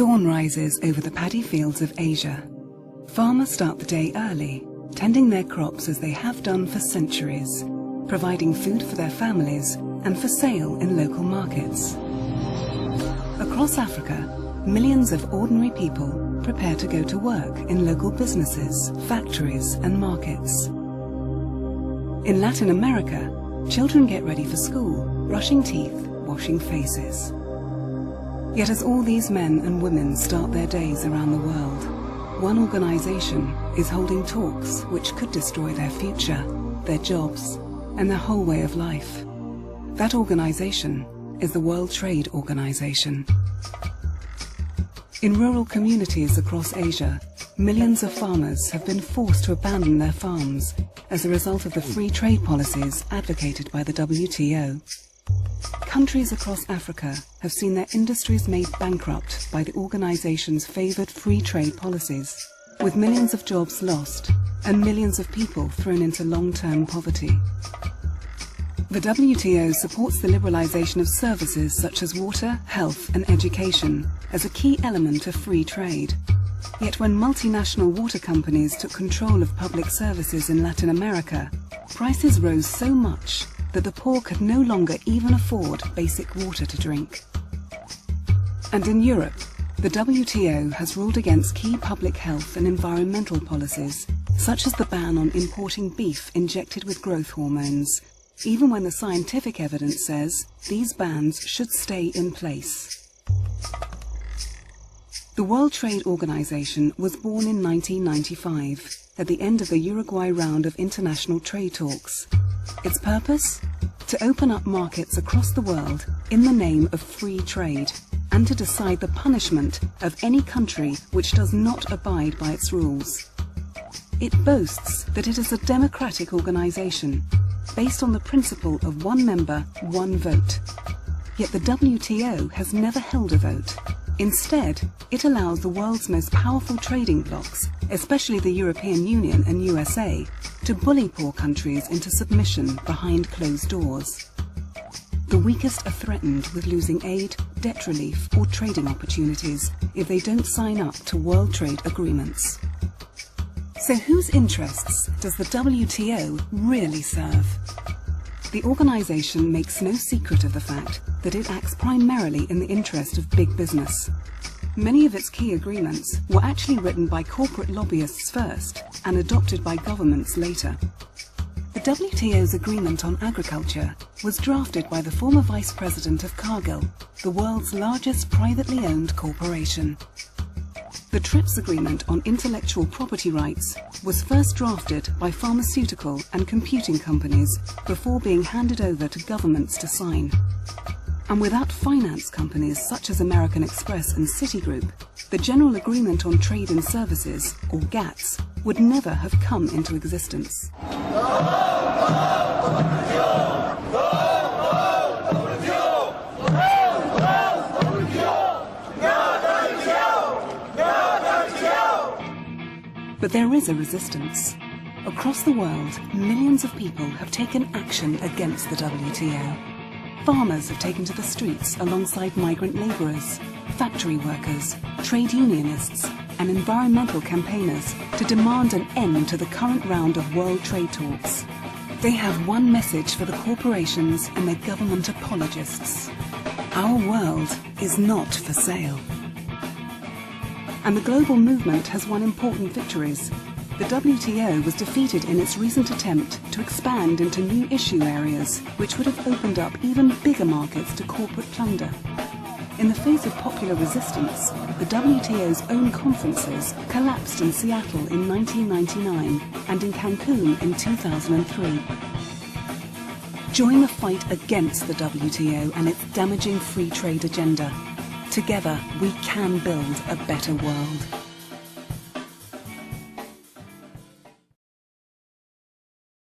Dawn rises over the paddy fields of Asia. Farmers start the day early, tending their crops as they have done for centuries, providing food for their families and for sale in local markets. Across Africa, millions of ordinary people prepare to go to work in local businesses, factories and markets. In Latin America, children get ready for school, brushing teeth, washing faces. Yet as all these men and women start their days around the world, one organization is holding talks which could destroy their future, their jobs, and their whole way of life. That organization is the World Trade Organization. In rural communities across Asia, millions of farmers have been forced to abandon their farms as a result of the free trade policies advocated by the WTO. Countries across Africa have seen their industries made bankrupt by the organization's favored free trade policies, with millions of jobs lost and millions of people thrown into long-term poverty. The WTO supports the liberalization of services such as water, health and education as a key element of free trade. Yet when multinational water companies took control of public services in Latin America, prices rose so much that the poor could no longer even afford basic water to drink. And in Europe, the WTO has ruled against key public health and environmental policies, such as the ban on importing beef injected with growth hormones, even when the scientific evidence says these bans should stay in place. The World Trade Organization was born in 1995, at the end of the Uruguay round of international trade talks. Its purpose? To open up markets across the world in the name of free trade, and to decide the punishment of any country which does not abide by its rules. It boasts that it is a democratic organization, based on the principle of one member, one vote. Yet the WTO has never held a vote. Instead, it allows the world's most powerful trading blocs, especially the European Union and USA, to bully poor countries into submission behind closed doors. The weakest are threatened with losing aid, debt relief or trading opportunities if they don't sign up to world trade agreements. So whose interests does the WTO really serve? The organization makes no secret of the fact that it acts primarily in the interest of big business. Many of its key agreements were actually written by corporate lobbyists first and adopted by governments later. The WTO's agreement on agriculture was drafted by the former vice president of Cargill, the world's largest privately owned corporation. The TRIPS agreement on intellectual property rights was first drafted by pharmaceutical and computing companies before being handed over to governments to sign. And without finance companies such as American Express and Citigroup, the General Agreement on Trade and Services, or GATS, would never have come into existence. But there is a resistance. Across the world, millions of people have taken action against the WTO. Farmers have taken to the streets alongside migrant labourers, factory workers, trade unionists and environmental campaigners to demand an end to the current round of world trade talks. They have one message for the corporations and their government apologists. Our world is not for sale. And the global movement has won important victories. The WTO was defeated in its recent attempt to expand into new issue areas, which would have opened up even bigger markets to corporate plunder. In the face of popular resistance, the WTO's own conferences collapsed in Seattle in 1999 and in Cancun in 2003. Join the fight against the WTO and its damaging free trade agenda. Together, we can build a better world.